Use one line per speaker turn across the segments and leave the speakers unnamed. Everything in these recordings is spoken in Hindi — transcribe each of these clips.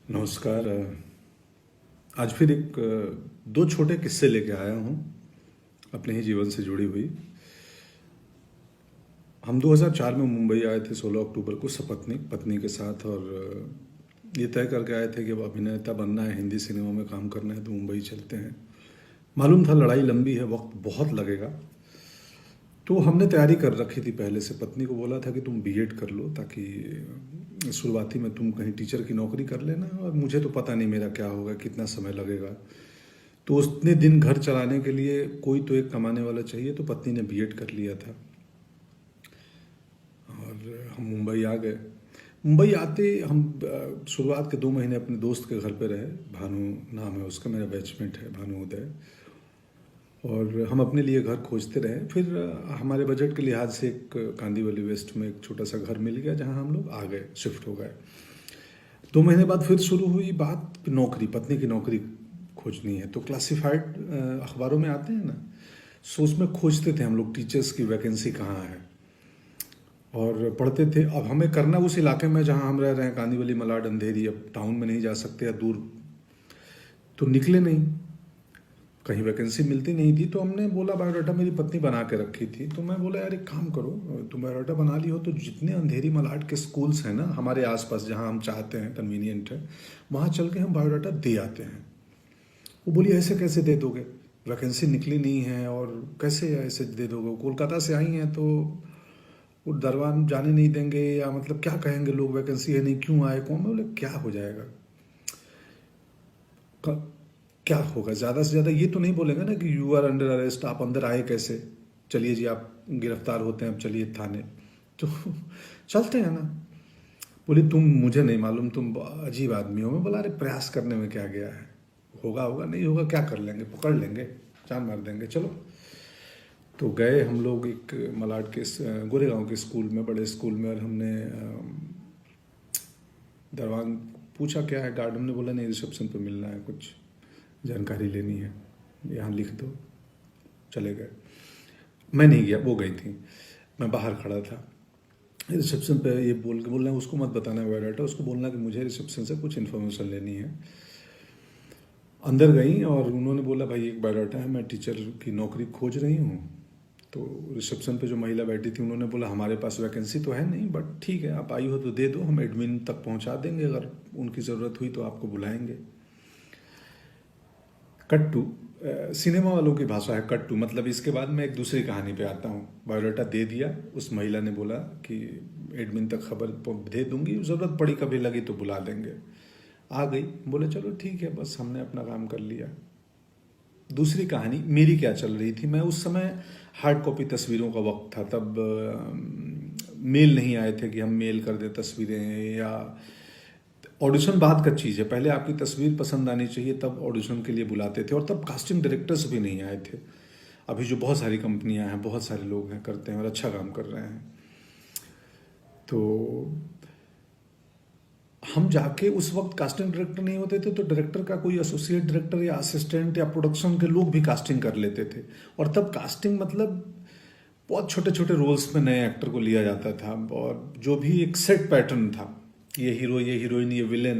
नमस्कार। आज फिर दो छोटे किस्से लेके आया हूँ अपने ही जीवन से जुड़ी हुई। हम 2004 में मुंबई आए थे 16 अक्टूबर को सपत्नी पत्नी के साथ, और ये तय करके आए थे कि अब अभिनेता बनना है, हिंदी सिनेमा में काम करना है तो मुंबई चलते हैं। मालूम था लड़ाई लंबी है, वक्त बहुत लगेगा, तो हमने तैयारी कर रखी थी पहले से। पत्नी को बोला था कि तुम बीएड कर लो ताकि शुरुआती में तुम कहीं टीचर की नौकरी कर लेना, और मुझे तो पता नहीं मेरा क्या होगा, कितना समय लगेगा। तो उतने दिन घर चलाने के लिए कोई तो एक कमाने वाला चाहिए, तो पत्नी ने बीएड कर लिया था और हम मुंबई आ गए। मुंबई आते हम शुरुआत के 2 महीने अपने दोस्त के घर पे रहे। भानु नाम है उसका, मेरा बैचमेट है भानु उदय। और हम अपने लिए घर खोजते रहे। फिर हमारे बजट के लिहाज से एक कांदीवली वेस्ट में एक छोटा सा घर मिल गया, जहां हम लोग आ गए, शिफ्ट हो गए। 2 महीने बाद फिर शुरू हुई बात नौकरी, पत्नी की नौकरी खोजनी है। तो क्लासिफाइड अखबारों में आते हैं ना, सो उसमें खोजते थे हम लोग टीचर्स की वैकेंसी कहाँ है, और पढ़ते थे। अब हमें करना उस इलाके में जहाँ हम रह रहे हैं, कांदीवली, मलाड, अंधेरी। अब टाउन में नहीं जा सकते या दूर, तो निकले नहीं, कहीं वैकेंसी मिलती नहीं थी। तो हमने बोला, बायोडाटा मेरी पत्नी बना के रखी थी, तो मैं बोला यार एक काम करो, तुम बायोडाटा बना ली हो तो जितने अंधेरी मलाड के स्कूल्स हैं ना हमारे आसपास, जहाँ हम चाहते हैं, कन्वीनियंट है, वहाँ चल के हम बायोडाटा दे आते हैं। वो बोली ऐसे कैसे दे दोगे, वैकेंसी निकली नहीं है और कैसे ऐसे दे दोगे, कोलकाता से आई हैं तो वो दरबार जाने नहीं देंगे, या मतलब क्या कहेंगे लोग, वैकेंसी है नहीं, क्यों आए कौन। बोले क्या हो जाएगा, क्या होगा, ज़्यादा से ज़्यादा ये तो नहीं बोलेंगे ना कि यू आर अंडर अरेस्ट, आप अंदर आए कैसे, चलिए जी आप गिरफ्तार होते हैं, अब चलिए थाने। तो चलते हैं ना। बोली तुम, मुझे नहीं मालूम, तुम अजीब आदमी हो। मैं बोला अरे प्रयास करने में क्या गया है, होगा होगा, नहीं होगा क्या कर लेंगे, पकड़ लेंगे, जान मार देंगे, चलो। तो गए हम लोग एक मलाड के गोरेगांव के स्कूल में, बड़े स्कूल में, और हमने दरवान पूछा क्या है, गार्डन ने बोला नहीं रिसेप्शन पे मिलना है, कुछ जानकारी लेनी है, यहाँ लिख दो। चले गए। मैं नहीं गया, वो गई थी, मैं बाहर खड़ा था। रिसेप्शन पे ये बोलना उसको मत बताना बायोडाटा, उसको बोलना कि मुझे रिसेप्शन से कुछ इन्फॉर्मेशन लेनी है। अंदर गई और उन्होंने बोला भाई एक बायोडाटा है, मैं टीचर की नौकरी खोज रही हूँ। तो रिसेप्शन पे जो महिला बैठी थी उन्होंने बोला हमारे पास वैकेंसी तो है नहीं, बट ठीक है आप आई हो तो दे दो, हम एडमिन तक पहुँचा देंगे, अगर उनकी ज़रूरत हुई तो आपको बुलाएंगे। कट्टू, सिनेमा वालों की भाषा है कट्टू, मतलब इसके बाद मैं एक दूसरी कहानी पे आता हूँ। बायोडाटा दे दिया, उस महिला ने बोला कि एडमिन तक खबर दे दूंगी, ज़रूरत पड़ी कभी लगी तो बुला देंगे। आ गई, बोले चलो ठीक है, बस हमने अपना काम कर लिया। दूसरी कहानी मेरी क्या चल रही थी, मैं उस समय हार्ड कॉपी तस्वीरों का वक्त था, तब मेल नहीं आए थे कि हम मेल कर दे तस्वीरें, या ऑडिशन बाद का चीज़ है, पहले आपकी तस्वीर पसंद आनी चाहिए तब ऑडिशन के लिए बुलाते थे, और तब कास्टिंग डायरेक्टर्स भी नहीं आए थे। अभी जो बहुत सारी कंपनियां हैं, बहुत सारे लोग हैं, करते हैं और अच्छा काम कर रहे हैं। तो हम जाके, उस वक्त कास्टिंग डायरेक्टर नहीं होते थे, तो डायरेक्टर का कोई एसोसिएट डायरेक्टर या असिस्टेंट या प्रोडक्शन के लोग भी कास्टिंग कर लेते थे। और तब कास्टिंग मतलब बहुत छोटे छोटे रोल्स में नए एक्टर को लिया जाता था, और जो भी एक सेट पैटर्न था, ये हीरो, ये हीरोइन, ये विलेन,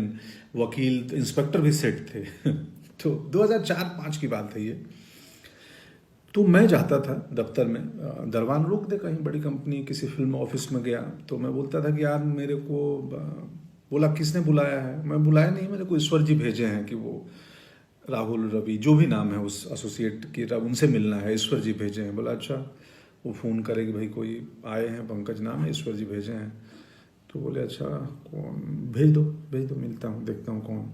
वकील, इंस्पेक्टर भी सेट थे। तो 2004-5 की बात है ये। तो मैं जाता था दफ्तर में, दरवान रोक दे, कहीं बड़ी कंपनी किसी फिल्म ऑफिस में गया, तो मैं बोलता था कि यार मेरे को बोला किसने बुलाया है, मैं बुलाया नहीं, मेरे को ईश्वर जी भेजे हैं कि वो राहुल, रवि, जो भी नाम है उस एसोसिएट की, उनसे मिलना है, ईश्वर जी भेजे हैं। बोला अच्छा। वो फ़ोन करे कि भाई कोई आए हैं, पंकज नाम है, ईश्वर जी भेजे हैं। तो बोले अच्छा कौन, भेज दो भेज दो, मिलता हूँ, देखता हूँ कौन।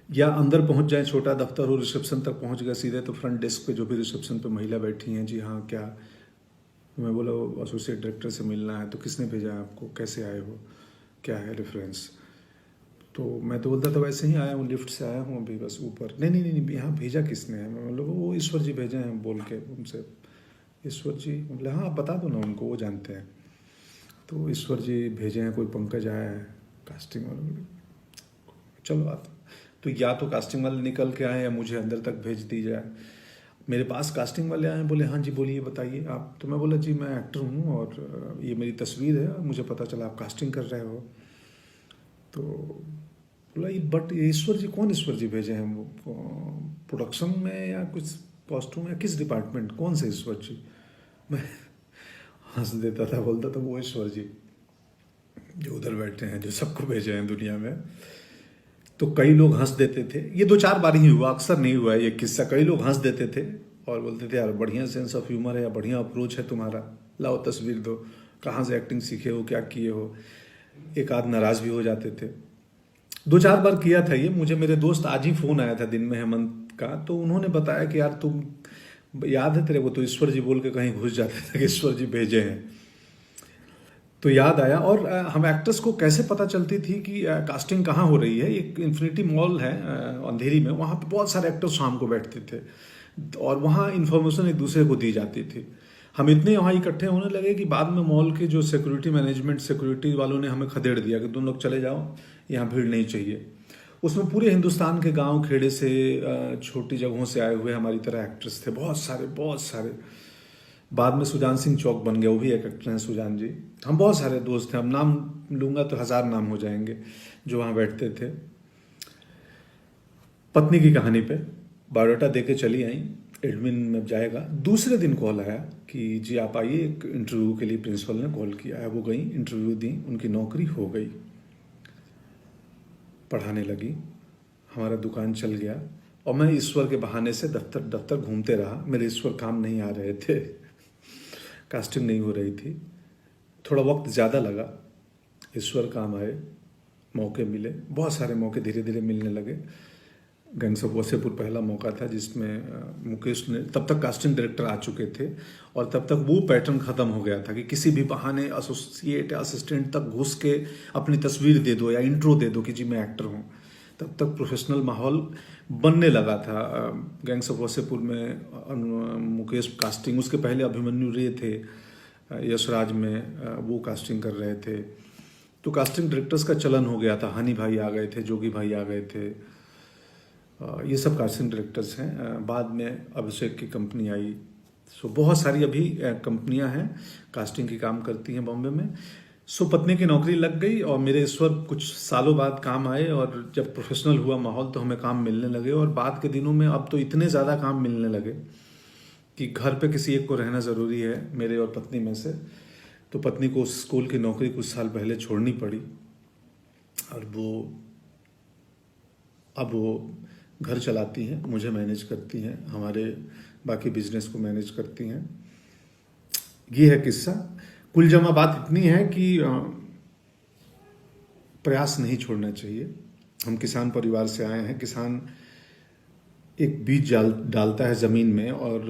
या अंदर पहुँच जाए, छोटा दफ्तर हो, रिसेप्शन तक पहुँच गए सीधे, तो फ्रंट डेस्क पे जो भी रिसेप्शन पे महिला बैठी हैं, जी हाँ क्या। तो मैं बोला एसोसिएट डायरेक्टर से मिलना है। तो किसने भेजा है आपको, कैसे आए हो, क्या है रेफरेंस। तो मैं तो बोलता था वैसे ही आया हूँ, लिफ्ट से आया हूँ अभी बस ऊपर। नहीं नहीं नहीं, यहाँ भेजा किसने है, मैं मतलब वो ईश्वर जी भेजे हैं बोल के उनसे। ईश्वर जी, बोले हाँ आप बता दो ना उनको, वो जानते हैं। तो ईश्वर जी भेजे हैं, कोई पंकज आया है कास्टिंग वाला। बोले चलो आप, तो या तो कास्टिंग वाले निकल के आए या मुझे अंदर तक भेज दी जाए। मेरे पास कास्टिंग वाले आए, बोले हाँ जी बोलिए बताइए आप। तो मैं बोला जी मैं एक्टर हूँ और ये मेरी तस्वीर है, और मुझे पता चला आप कास्टिंग कर रहे हो। तो बोला ये बट ये ईश्वर जी कौन ईश्वर जी भेजे हैं वो प्रोडक्शन में या कुछ कॉस्ट्यूम या किस डिपार्टमेंट कौन से ईश्वर जी। मैं हंस देता था, बोलता था वो ईश्वर जी जो उधर बैठे हैं जो सबको भेजे हैं दुनिया में। तो कई लोग हंस देते थे, ये 2-4 बार ही हुआ, अक्सर नहीं हुआ है ये किस्सा। कई लोग हंस देते थे और बोलते थे यार बढ़िया सेंस ऑफ ह्यूमर है या बढ़िया अप्रोच है तुम्हारा, लाओ तस्वीर दो, कहाँ से एक्टिंग सीखे हो, क्या किए हो। एक आध नाराज भी हो जाते थे। 2-4 बार किया था ये। मुझे मेरे दोस्त आज ही फोन आया था दिन में, हेमंत का, तो उन्होंने बताया कि यार तुम याद है तेरे को तो ईश्वर जी बोल के कहीं घुस जाते थे कि ईश्वर जी भेजे हैं। तो याद आया। और हम एक्टर्स को कैसे पता चलती थी कि कास्टिंग कहाँ हो रही है। एक इन्फिनिटी मॉल है अंधेरी में, वहाँ पे बहुत सारे एक्टर्स शाम को बैठते थे और वहाँ इन्फॉर्मेशन एक दूसरे को दी जाती थी। हम इतने वहाँ इकट्ठे होने लगे कि बाद में मॉल के जो सिक्योरिटी मैनेजमेंट सिक्योरिटी वालों ने हमें खदेड़ दिया कि तुम लोग चले जाओ, यहाँ भीड़ नहीं चाहिए। उसमें पूरे हिंदुस्तान के गांव खेड़े से छोटी जगहों से आए हुए हमारी तरह एक्टर्स थे, बहुत सारे बहुत सारे। बाद में सुजान सिंह चौक बन गया, वो भी एक एक्टर हैं सुजान जी। हम बहुत सारे दोस्त थे, अब नाम लूंगा तो 1000 नाम हो जाएंगे जो वहाँ बैठते थे। पत्नी की कहानी पे बायोडाटा दे के चली आई, एडमिन में जाएगा। दूसरे दिन कॉल आया कि जी आप आइए, एक इंटरव्यू के लिए प्रिंसिपल ने कॉल किया है। वो गई, इंटरव्यू दी, उनकी नौकरी हो गई। पढ़ाने लगी, हमारा दुकान चल गया और मैं ईश्वर के बहाने से दफ्तर दफ्तर घूमते रहा। मेरे ईश्वर काम नहीं आ रहे थे, कास्टिंग नहीं हो रही थी। थोड़ा वक्त ज़्यादा लगा, ईश्वर काम आए, मौके मिले, बहुत सारे मौके धीरे धीरे मिलने लगे। गैंग्स ऑफ वासेपुर पहला मौका था जिसमें मुकेश ने, तब तक कास्टिंग डायरेक्टर आ चुके थे और तब तक वो पैटर्न ख़त्म हो गया था कि किसी भी बहाने एसोसिएट असिस्टेंट तक घुस के अपनी तस्वीर दे दो या इंट्रो दे दो कि जी मैं एक्टर हूँ। तब तक प्रोफेशनल माहौल बनने लगा था। गैंग्स ऑफ वासेपुर में मुकेश कास्टिंग, उसके पहले अभिमन्यु रे थे यशराज में, वो कास्टिंग कर रहे थे। तो कास्टिंग डायरेक्टर्स का चलन हो गया था। हनी भाई आ गए थे, जोगी भाई आ गए थे, ये सब कास्टिंग डायरेक्टर्स हैं। बाद में अभिषेक की कंपनी आई। सो बहुत सारी अभी कंपनियां हैं कास्टिंग की काम करती हैं बॉम्बे में। सो पत्नी की नौकरी लग गई और मेरे ईश्वर कुछ सालों बाद काम आए और जब प्रोफेशनल हुआ माहौल तो हमें काम मिलने लगे। और बाद के दिनों में अब तो इतने ज़्यादा काम मिलने लगे कि घर पे किसी एक को रहना ज़रूरी है, मेरे और पत्नी में से। तो पत्नी को स्कूल की नौकरी कुछ साल पहले छोड़नी पड़ी और अब वो घर चलाती हैं, मुझे मैनेज करती हैं, हमारे बाकी बिजनेस को मैनेज करती हैं। ये है किस्सा। कुल जमा बात इतनी है कि प्रयास नहीं छोड़ना चाहिए। हम किसान परिवार से आए हैं। किसान एक बीज डालता है ज़मीन में और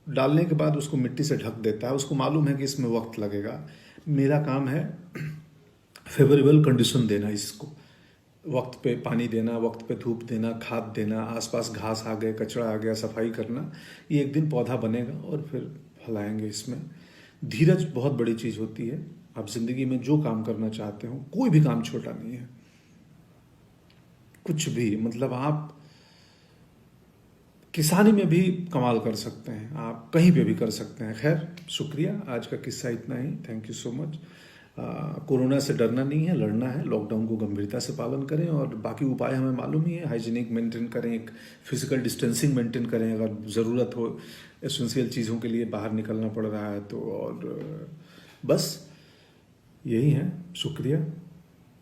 डालने के बाद उसको मिट्टी से ढक देता है। उसको मालूम है कि इसमें वक्त लगेगा। मेरा काम है फेवरेबल कंडीशन देना, इसको वक्त पे पानी देना, वक्त पे धूप देना, खाद देना, आसपास घास आ गए, कचरा आ गया, सफाई करना। ये एक दिन पौधा बनेगा और फिर फल आएंगे। इसमें धीरज बहुत बड़ी चीज़ होती है। आप जिंदगी में जो काम करना चाहते हो, कोई भी काम छोटा नहीं है, कुछ भी, मतलब आप किसानी में भी कमाल कर सकते हैं, आप कहीं पे भी कर सकते हैं। खैर, शुक्रिया, आज का किस्सा इतना ही। Thank you so much. Corona से डरना नहीं है, लड़ना है। लॉकडाउन को गंभीरता से पालन करें और बाकी उपाय हमें मालूम ही है। हाइजीनिक मेंटेन करें, एक फिजिकल डिस्टेंसिंग मेंटेन करें, अगर ज़रूरत हो एसेंशियल चीज़ों के लिए बाहर निकलना पड़ रहा है तो। और बस यही है। शुक्रिया।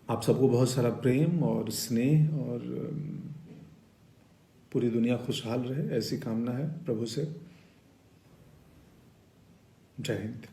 आप सबको बहुत सारा प्रेम और स्नेह, और पूरी दुनिया खुशहाल रहे, ऐसी कामना है प्रभु से। जय हिंद।